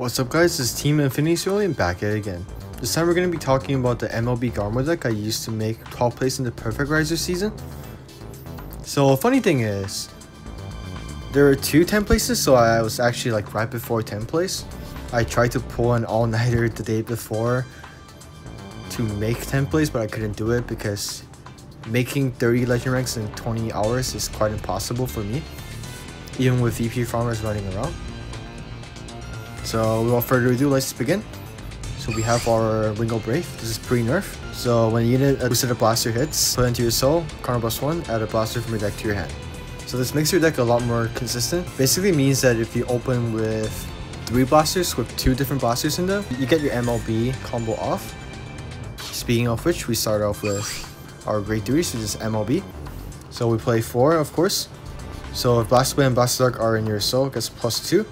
What's up guys, it's Team Infinity and back at it again. This time we're going to be talking about the MLB Garmore deck I used to make 12th place in the Perfect Riser season. So funny thing is, there were two 10th places, so I was actually like right before 10th place. I tried to pull an all-nighter the day before to make 10th place, but I couldn't do it because making 30 legend ranks in 20 hours is quite impossible for me, even with VP farmers running around. So without further ado, let's begin. So we have our Wingo Brave. This is pre-nerf. So when a unit boosted a blaster hits, put into your soul, counter +1, add a blaster from your deck to your hand. So this makes your deck a lot more consistent. Basically means that if you open with 3 blasters with 2 different blasters in them, you get your MLB combo off. Speaking of which, we start off with our grade 3s, which is MLB. So we play 4, of course. So if Blaster Blade and Blaster Dark are in your soul, it gets +2.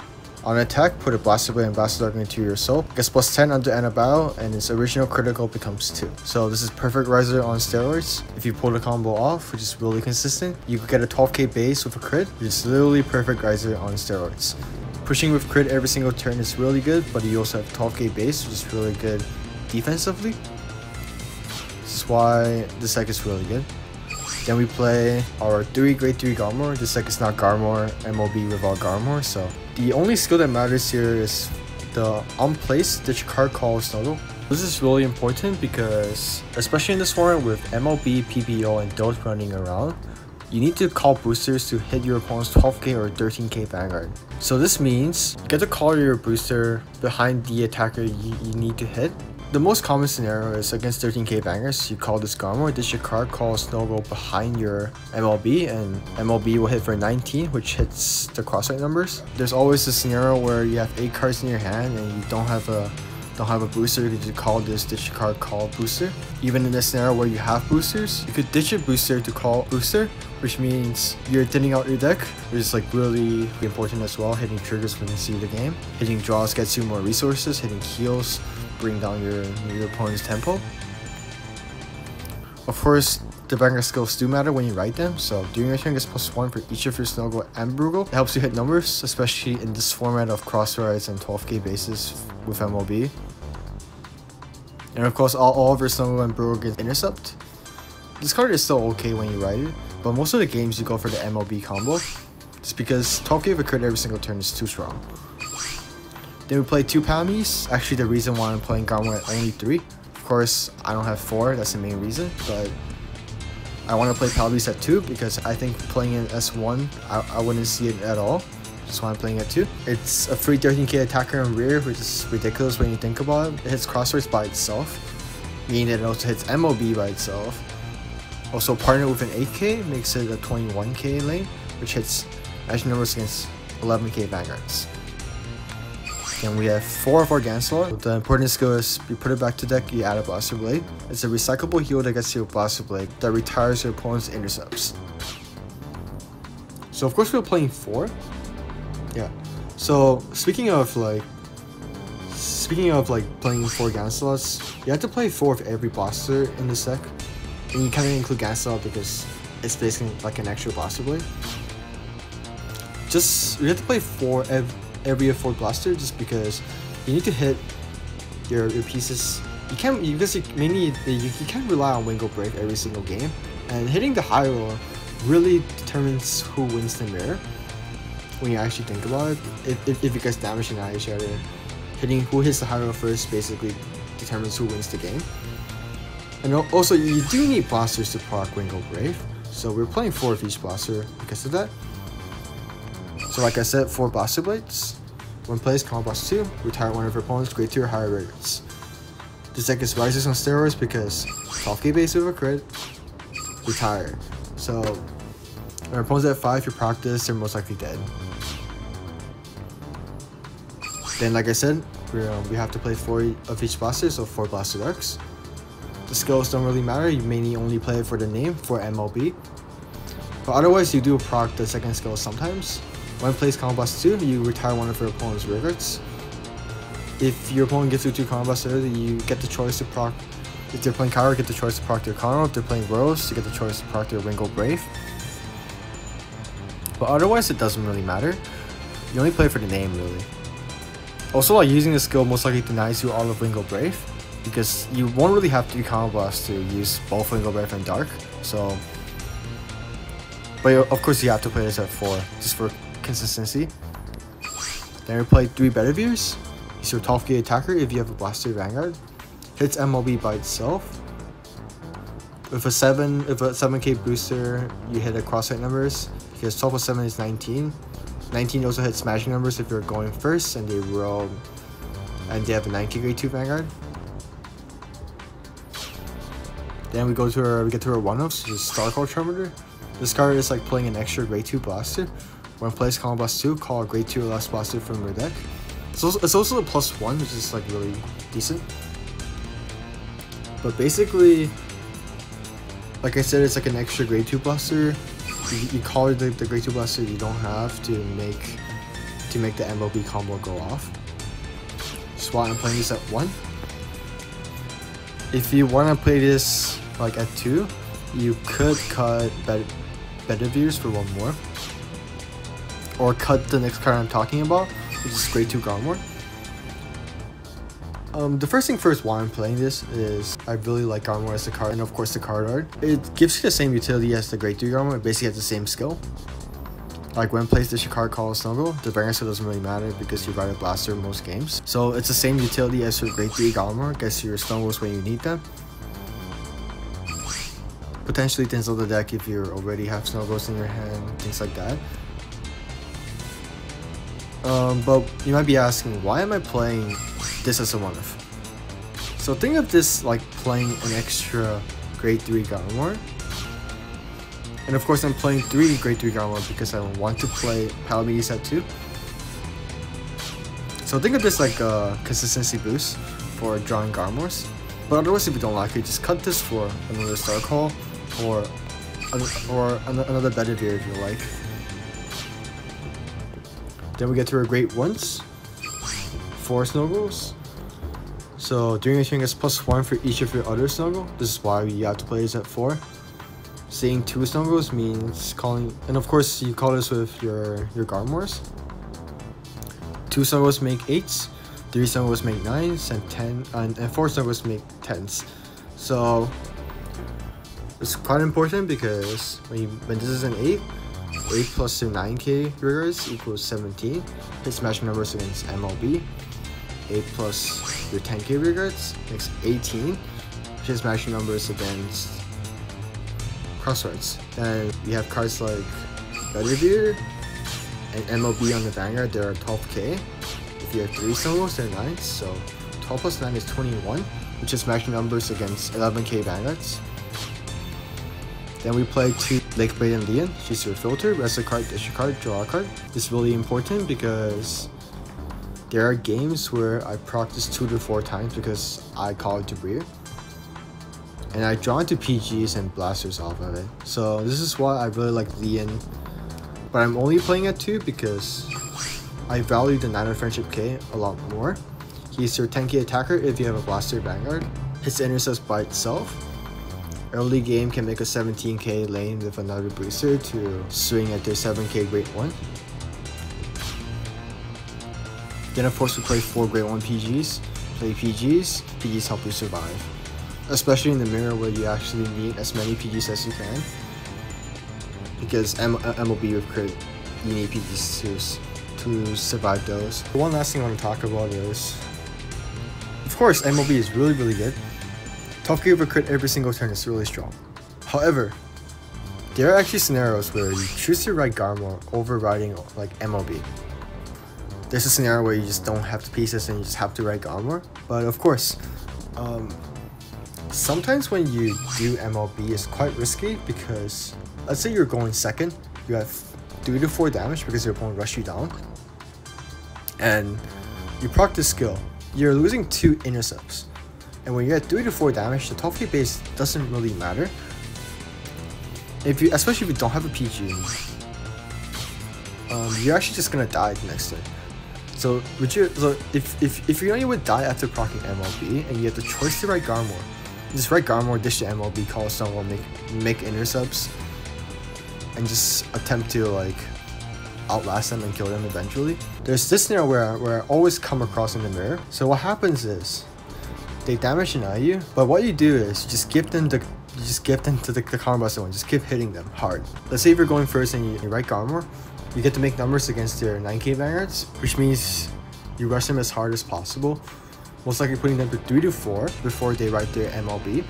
On attack, put a Blaster Blade and Blaster Dark into your soul. Gets +10 under end of battle, and its original critical becomes 2. So this is Perfect Riser on steroids. If you pull the combo off, which is really consistent, you could get a 12k base with a crit, which is literally Perfect Riser on steroids. Pushing with crit every single turn is really good, but you also have 12k base, which is really good defensively. This is why this deck is really good. Then we play our grade 3 Garmore. This deck is not Garmore MLB without Garmore, so the only skill that matters here is the on place ditch card call snuggle. This is really important because, especially in this format with MLB, PPO, and Doge running around, you need to call boosters to hit your opponent's 12k or 13k Vanguard. So this means you get to call your booster behind the attacker you need to hit. The most common scenario is against 13k Vanguards. You call this Garmore, ditch your card, call snowball behind your MLB, and MLB will hit for 19, which hits the crossfight numbers. There's always a scenario where you have 8 cards in your hand and you don't have a booster. You could just call this ditch your card, call booster. Even in the scenario where you have boosters, you could ditch a booster to call booster, which means you're thinning out your deck, which is like really important as well. Hitting triggers when you see the game. Hitting draws gets you more resources. Hitting heals bring down your opponent's tempo. Of course, the Vanguard skills do matter when you write them, so during your turn gets +1 for each of your Snuggle and Brugal. It helps you hit numbers, especially in this format of crossrides and 12k bases with MLB. And of course, all of your Snuggle and Brugal get intercept. This card is still okay when you write it, but most of the games you go for the MLB combo, just because 12k of a crit every single turn is too strong. Then we play 2 Palmies. Actually, the reason why I'm playing Garmore at only 3. Of course, I don't have 4, that's the main reason, but I want to play Palmies at 2 because I think playing it as 1, I wouldn't see it at all. That's why I'm playing at 2. It's a free 13k attacker in rear, which is ridiculous when you think about it. It hits crosswords by itself, meaning that it also hits MLB by itself. Also, partner with an 8k makes it a 21k lane, which hits magic numbers against 11k Vanguards. And we have 4 of our Ganslot. The important skill is you put it back to deck, you add a Blaster Blade. It's a recyclable heal that gets you a Blaster Blade that retires your opponent's intercepts. So of course we're playing 4. Yeah. So speaking of playing 4 Ganslots, you have to play 4 of every blaster in this deck. And you kind of include Ganslot because it's basically like an extra Blaster Blade. You have to play 4 every 4 blaster just because you need to hit your pieces. You can't rely on Wingo Brave every single game, and hitting the high roll really determines who wins the mirror when you actually think about it. If you guys damage and each other, hitting who hits the high roll first basically determines who wins the game. And also you do need blasters to proc Wingo Brave, so we're playing 4 of each blaster because of that. So like I said, 4 Blaster Blades. When plays combo +2, retire one of your opponent's grade 2 or higher rates. This deck is Risers on steroids because 12k base with a crit, retire. So when your opponent's at 5, you practice, they're most likely dead. Then like I said, we have to play 4 of each blaster, so 4 Blaster Darks. The skills don't really matter, you mainly only play it for the name, for MLB. But otherwise you do proc the second skill sometimes. When plays combo +2, you retire one of your opponent's rear guards. If your opponent gets you 2 combos early, you get the choice to proc. If they're playing Kyra, get the choice to proc their Counter. If they're playing Rose, you get the choice to proc their Wingo Brave. But otherwise, it doesn't really matter. You only play for the name, really. Also, like using the skill most likely denies you all of Wingo Brave, because you won't really have 3 combo blasts to use both Wingo Brave and Dark. So, but of course you have to play this at 4 just for consistency. Then we play 3 Betavirs. He's your 12k attacker if you have a Blaster Vanguard. Hits MLB by itself. With a 7k booster, you hit across hit numbers. Because 12 plus 7 is 19. 19 also hits smashing numbers if you're going first, and they roll, and they have a 9k grade 2 Vanguard. Then we get to our one-offs, which is Star Call Charmander. This card is like playing an extra grade 2 blaster. When plays Combo Blast 2, call a grade 2 or less blaster from your deck. It's also a +1, which is like really decent. But basically, like I said, it's like an extra grade 2 blaster. You call it the grade 2 blaster you don't have to make the MLB combo go off. That's why I'm playing this at 1. If you want to play this like at 2, you could cut Betavirs for 1 more. Or cut the next card I'm talking about, which is grade 2 Garmore. The first thing first why I'm playing this is I really like Garmore as a card, and of course the card art. It gives you the same utility as the grade 3 Garmore. It basically has the same skill. Like when placed this card called Snuggle, the Vanguard skill doesn't really matter because you ride a blaster in most games. So it's the same utility as your grade 3 Garmore, gets your Snuggles when you need them. Potentially thins out the deck if you already have Snuggles in your hand, things like that. But you might be asking, why am I playing this as a one-off? So think of this like playing an extra grade 3 Garmore. And of course I'm playing 3 grade 3 Garmore because I want to play Palamedes at 2. So think of this like a consistency boost for drawing Garmores. But otherwise, if you don't like it, just cut this for another Star Call or another Bedivere if you like. Then we get to our great ones. 4 Snuggles. So during your turn, it's +1 for each of your other Snuggle. This is why you have to play this at 4. Seeing 2 Snuggles means calling, and of course you call this with your Garmores. 2 Snuggles make 8s, 3 Snuggles make 9s, and 4 Snuggles make 10s. So it's quite important because when this is an 8 plus your 9k rigors equals 17. Hit smashing numbers against MLB. 8 plus your 10k rigors makes 18. Hit smashing numbers against Crossroads. Then we have cards like Bedivere and MLB on the Vanguard. They're 12k. If you have 3 Snuggles, they're 9s. So 12 plus 9 is 21, which is smashing numbers against 11k Vanguards. Then we play 2 Lake Blade and Leon. Choose your filter, rest a card, dish a card, draw a card. This is really important because there are games where I practice 2 to 4 times because I call it Debris. And I draw into PGs and blasters off of it. So this is why I really like Leon. But I'm only playing at 2 because I value the 9 of Friendship K a lot more. He's your 10k attacker if you have a Blaster Vanguard. His intercepts by itself. Early game can make a 17k lane with another booster to swing at their 7k grade 1. Then of course we play 4 grade 1 PGs. Play PGs, PGs help you survive. Especially in the mirror where you actually need as many PGs as you can. Because MLB with crit, you need PGs to survive those. One last thing I want to talk about is, of course MLB is really good. 12k over crit every single turn is really strong. However, there are actually scenarios where you choose to ride Garmore overriding like MLB. There's a scenario where you just don't have the pieces and you just have to ride Garmore. But of course, sometimes when you do MLB, it's quite risky because let's say you're going second, you have 3 to 4 damage because your opponent rushed you down, and you proc this skill. You're losing 2 intercepts. And when you're at 3 to 4 damage, the 12k base doesn't really matter. Especially if you don't have a PG, you're actually just gonna die the next turn. So if you know you would die after proccing MLB and you have the choice to ride Garmore, just ride Garmore, dish to MLB, call someone, make intercepts, and just attempt to like outlast them and kill them eventually. There's this scenario where I always come across in the mirror. So what happens is they damage deny you, but what you do is you just give them to the Counter Buster one. Just keep hitting them hard. Let's say if you're going first and you write Garmore, you get to make numbers against their 9k Vanguards, which means you rush them as hard as possible, most likely putting them to 3 to 4 before they write their MLB.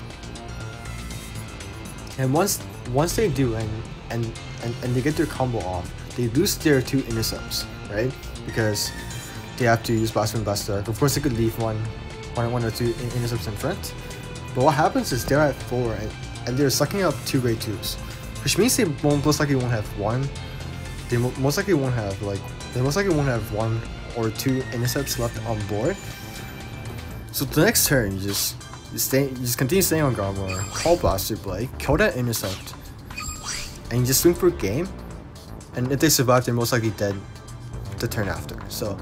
And once they do and they get their combo off, they lose their 2 intercepts, right? Because they have to use Blast from Buster. Of course, they could leave one or 2 intercepts in front. But what happens is they're at 4 and they're sucking up 2 grade 2s, which means they most likely won't have 1. They most likely won't have 1 or 2 intercepts left on board. So the next turn, you just continue staying on Garmore, call Blaster Blade, kill that intercept, and you just swing for game. And if they survive, they're most likely dead the turn after. So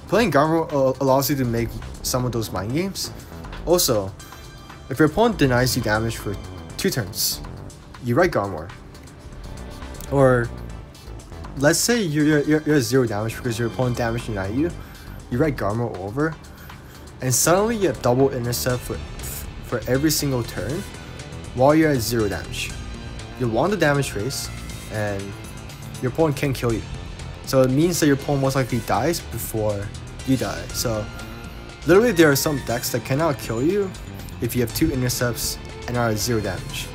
playing Garmore allows you to make some of those mind games. Also, if your opponent denies you damage for 2 turns, you write Garmore. Or let's say you're at 0 damage because your opponent damage denied you. You write Garmore over, and suddenly you have double intercept for every single turn while you're at 0 damage. You won the damage race, and your opponent can't kill you. So it means that your opponent most likely dies before you die. So literally there are some decks that cannot kill you if you have 2 intercepts and are at 0 damage.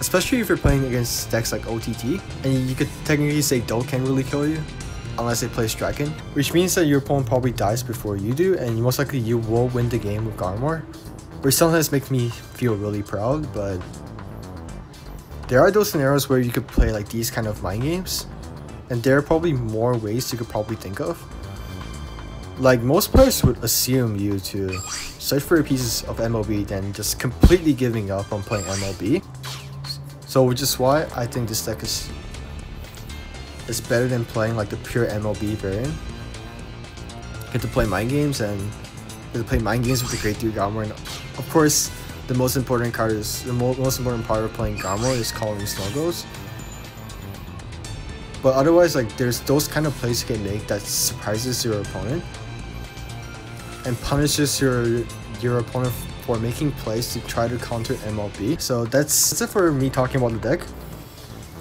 Especially if you're playing against decks like OTT, and you could technically say Doe can't really kill you unless they play Striken, which means that your opponent probably dies before you do, and most likely you will win the game with Garmore, which sometimes makes me feel really proud. But there are those scenarios where you could play like these kind of mind games, and there are probably more ways you could probably think of. Like, most players would assume you to search for pieces of MLB than just completely giving up on playing MLB. So which is why I think this deck is better than playing like the pure MLB variant. You get to play mind games, and you get to play mind games with the Grade 3 Garmore. And of course, the most important part of playing Garmore is calling Snow-Goes. But otherwise, like, there's those kind of plays you can make that surprises your opponent and punishes your opponent for making plays to try to counter MLB. So that's it for me talking about the deck.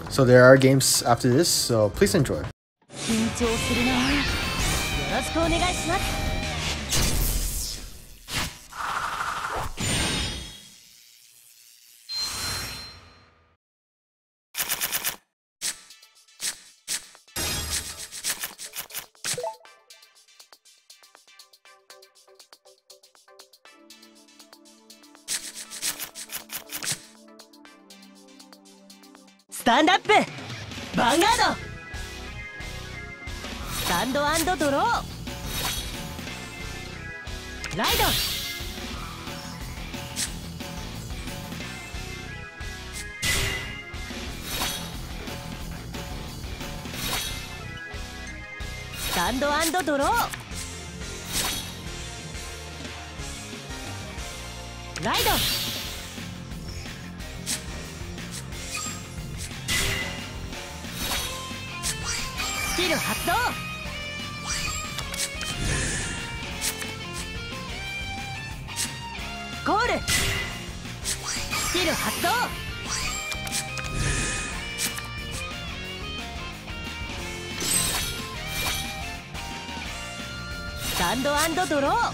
So there are games after this, so please enjoy. スタンドアップヴァンガードスタンド&ドローライドスタンド&ドローライドスキル発動コールスキル発動スタンド&ドロー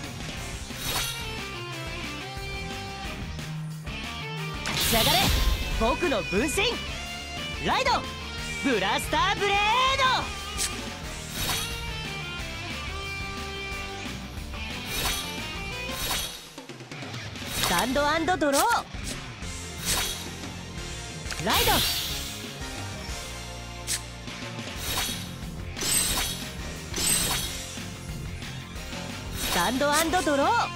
立ち上がれ僕の分身ライドブラスターブレードスタンド&ドローライドスタンド&ドロー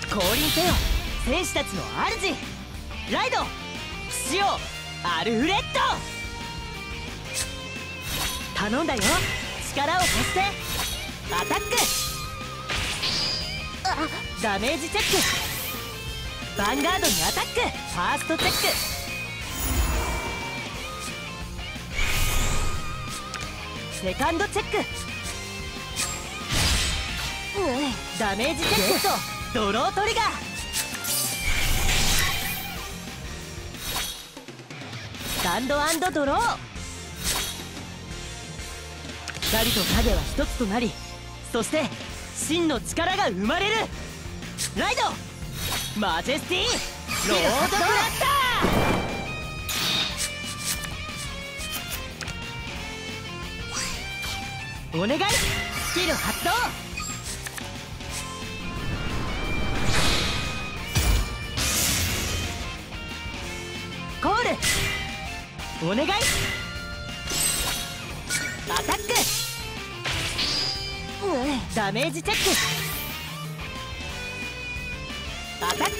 降臨せよ戦士たちの主ライド不死王アルフレッド頼んだよ力を貸してアタックダメージチェックヴァンガードにアタック。ファーストチェック。セカンドチェック。ダメージチェックとドロートリガー。スタンド&ドロー。光と影は一つとなり、そして真の力が生まれる。ライドマジェスティロードブラスター。お願い。スキル発動。コールお願い。アタック。ダメージチェック。アタック。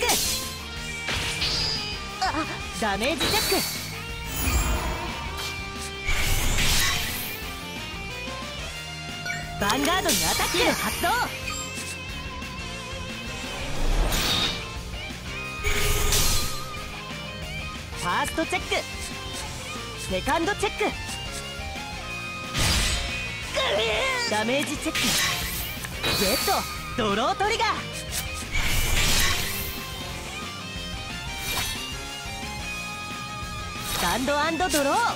ダメージチェック。ヴァンガードにアタック発動。ファーストチェック。セカンドチェック。ダメージチェック。ゲットドロートリガー。スタンド&ドロー。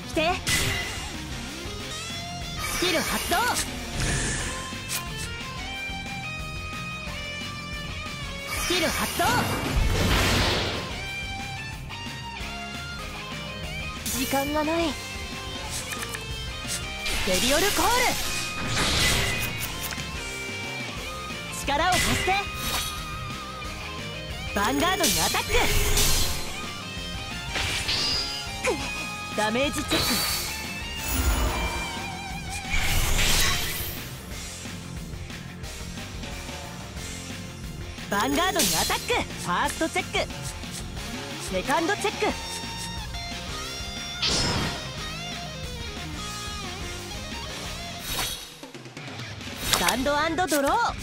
来て。スキル発動。スキル発動。時間がない。レディオルコール。力を貸して。ヴァンガードにアタック。ダメージチェック。ヴァンガードにアタック。ファーストチェック。セカンドチェック。スタンド&ドロー。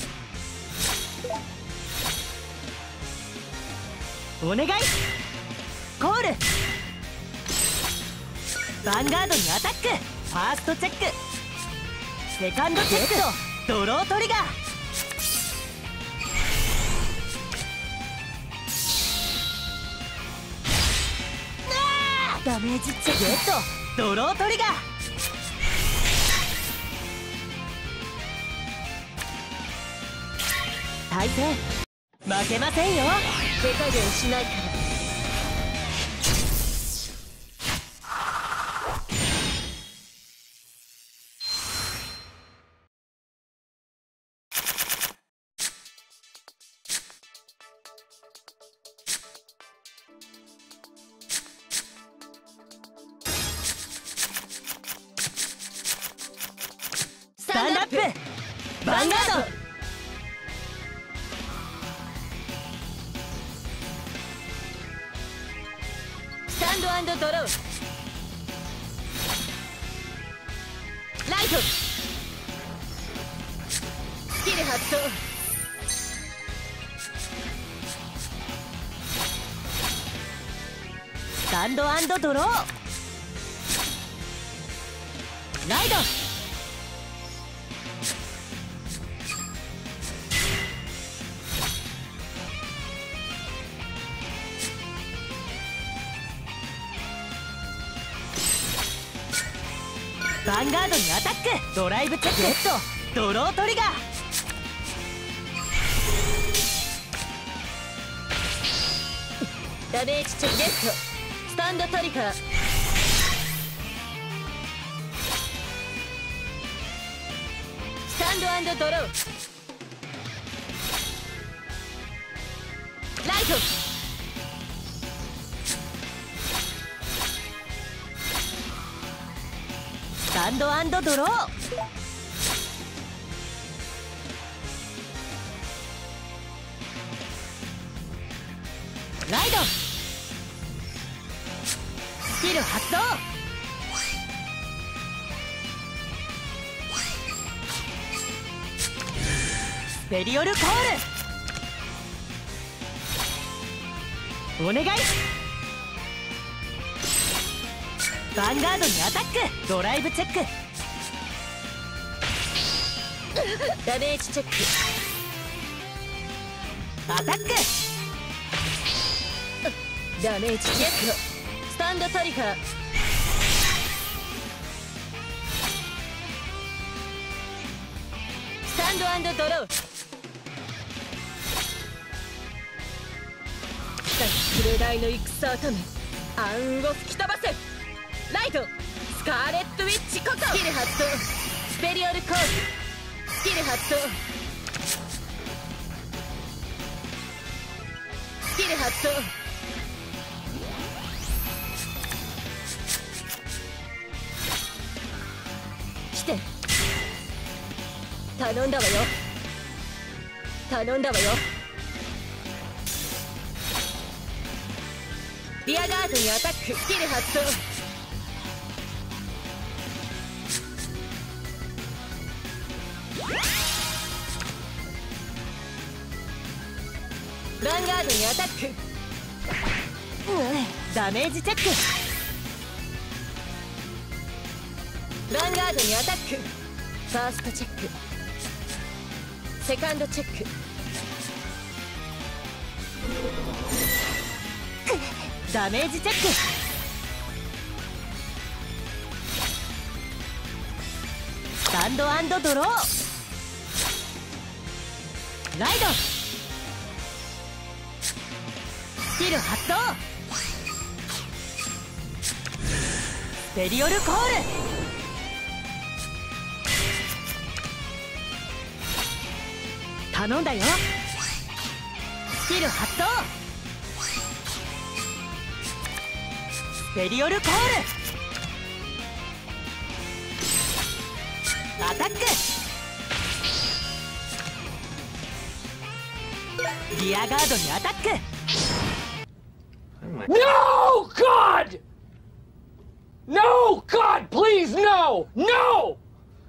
お願い。コール。ヴァンガードにアタック。ファーストチェック。セカンドチェックとドロートリガー。ダメージチェック。ゲットドロートリガー。対戦負けませんよ。手加減しないから。スタンドアップヴァンガード。スタンド&ドロー。ライトスキル発動。スタンド&ドロー。ライドヴァンガードにアタック。ドライブチェック。ゲットドロートリガー。ダメージチェック。ゲットスタンドトリガー。スタンド&ドロー。ライトスタンド&ドロー。ライドスキル発動。ペリオルコールお願い。ヴァンガードにアタック。ドライブチェック。ダメージチェック。アタック。ダメージチェック。スタンドトリガー。スタンドドロー。紅の戦乙女暗雲を吹き飛ばせ。ライトスカーレットウィッチこそ。スキル発動。スペリオルコール。スキル発動。スキル発動。来て。頼んだわよ。頼んだわよ。リアガードにアタック。スキル発動。ヴァンガードにアタック。ダメージチェック。ヴァンガードにアタック。ファーストチェック。セカンドチェック。ダメージチェック。スタンド&ドロー。ライドスキル発動。ペリオルコール。頼んだよ。スキル発動。ペリオルコール。アタック。リアガードにアタック。No, God! No, God, please, no! No!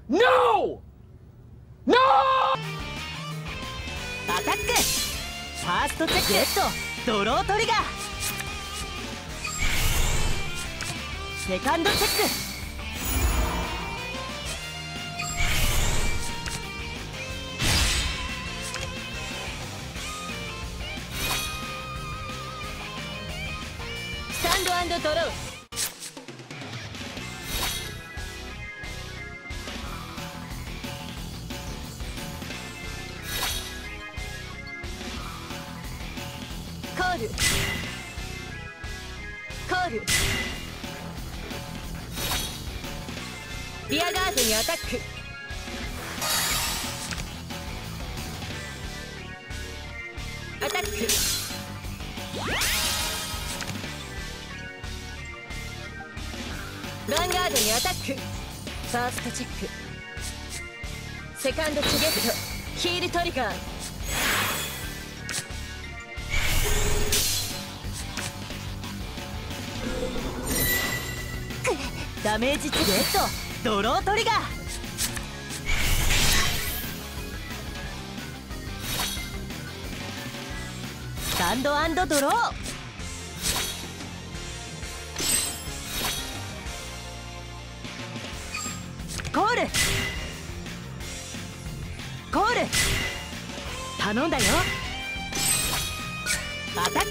No! No! アタック。ファーストチェック。レッドドロートリガー。セカンドチェック。スタンド&ドロー。コールコール。リアガードにアタック。アタック。ヴァンガードにアタック。ファーストチェック。セカンドチェック。ヒールトリガー。ダメージチェック。レッドドロートリガー。スタンド&ドロー。コールコール。頼んだよ。アタック。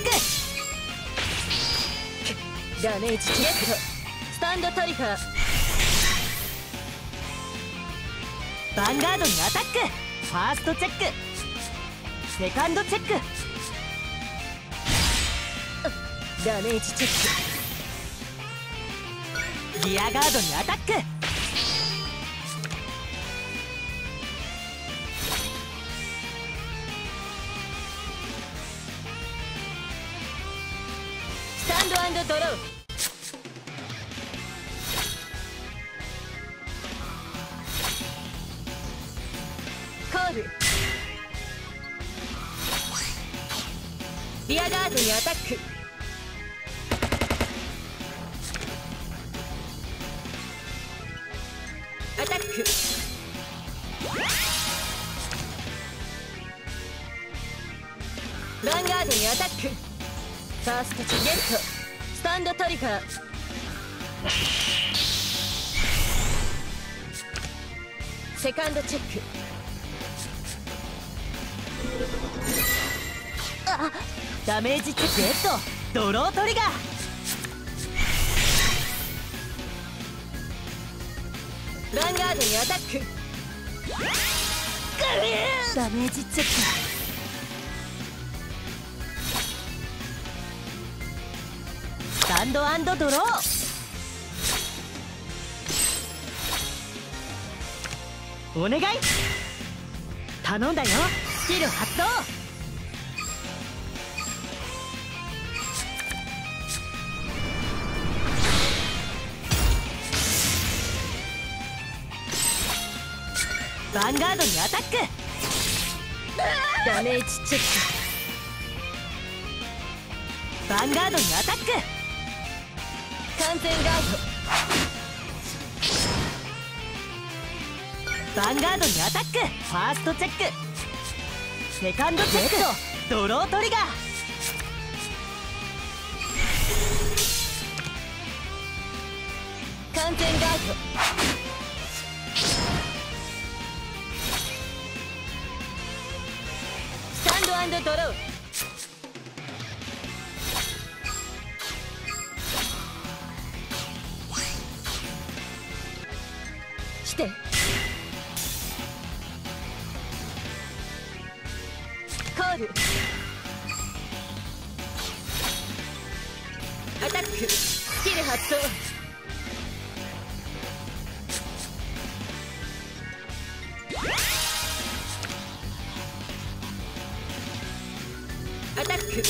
ダメージチェック。スタンドトリガー。ヴァンガードにアタック。ファーストチェック。セカンドチェック。ダメージチェック。リアガードにアタック。スタンド&ドロー。コール。リアガードにアタック。アタック。タック。ファーストチゲット。スタンドトリガー。セカンドチェック。あ、ダメージチェック。ゲット。ドロートリガー。ヴァンガードにアタック。ダメージチェック。スタンド&ドロー。お願い。頼んだよ。スキル発動。ヴァンガードにアタック。ダメージチェック。ヴァンガードにアタック。完全ガード。ヴァンガードにアタック。ファーストチェック。セカンドチェック。ドロートリガー。完全ガード。スタンド&ドロー。来て。コール。アタック。スキル発動。アタック。フ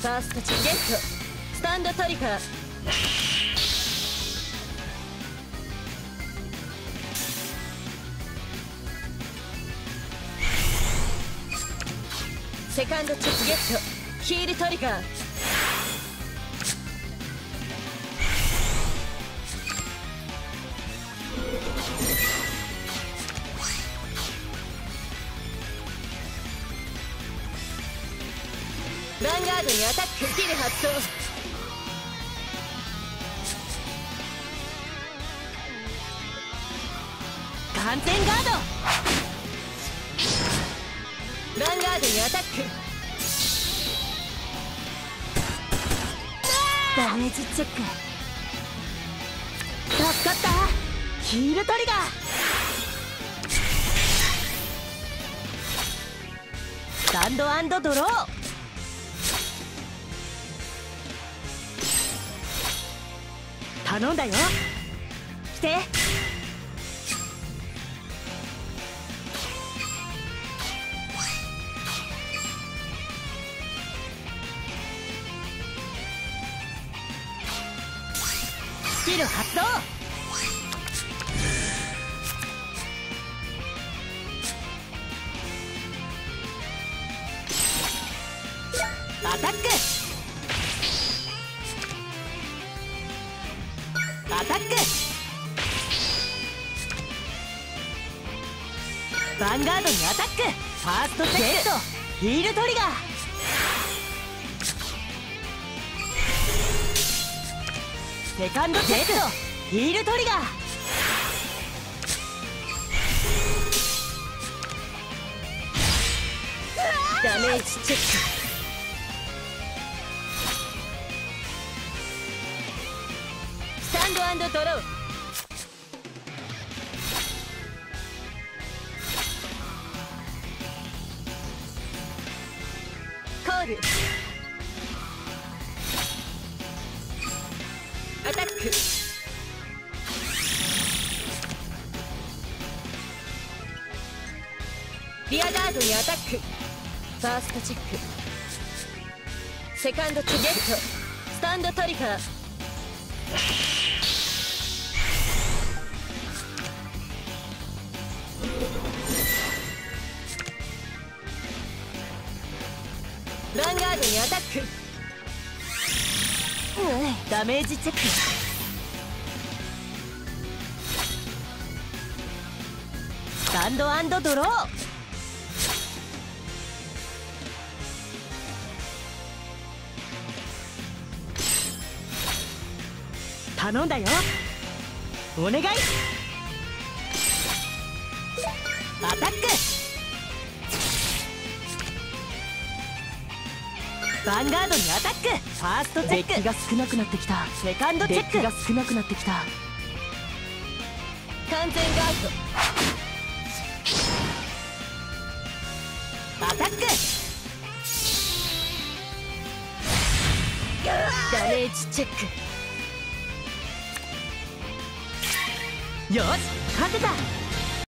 ァーストチゲット。スタンドトリガー。セカンドチェゲット。ヒールトリガー。ヴァンガードにアタック。スキル発動。完全ガード。ヴァンガードにアタック。ダメージチェック。助かった。ヒールトリガー。スタンド&ドロー。頼んだよ。来て。スキル発動。アタック。アタック。ヴァンガードにアタック。ファーストチェック。ヒールトリガー。セカンドチェック。ヒールトリガー。ダメージチェック。スタンド&ドロー。コール。アタック。リアガードにアタック。ファーストチェック。セカンドチェゲット。スタンドトリガー。ヴァンガードにアタック。ダメージチェック。スタンド&ドロー。頼んだよ。お願い。アタック。ヴァンガードにアタック。ファーストチェック。デッキが少なくなってきた。セカンドチェック。デッキが少なくなってきた。完全ガード。アタック。ダメージチェック。よし、勝てた。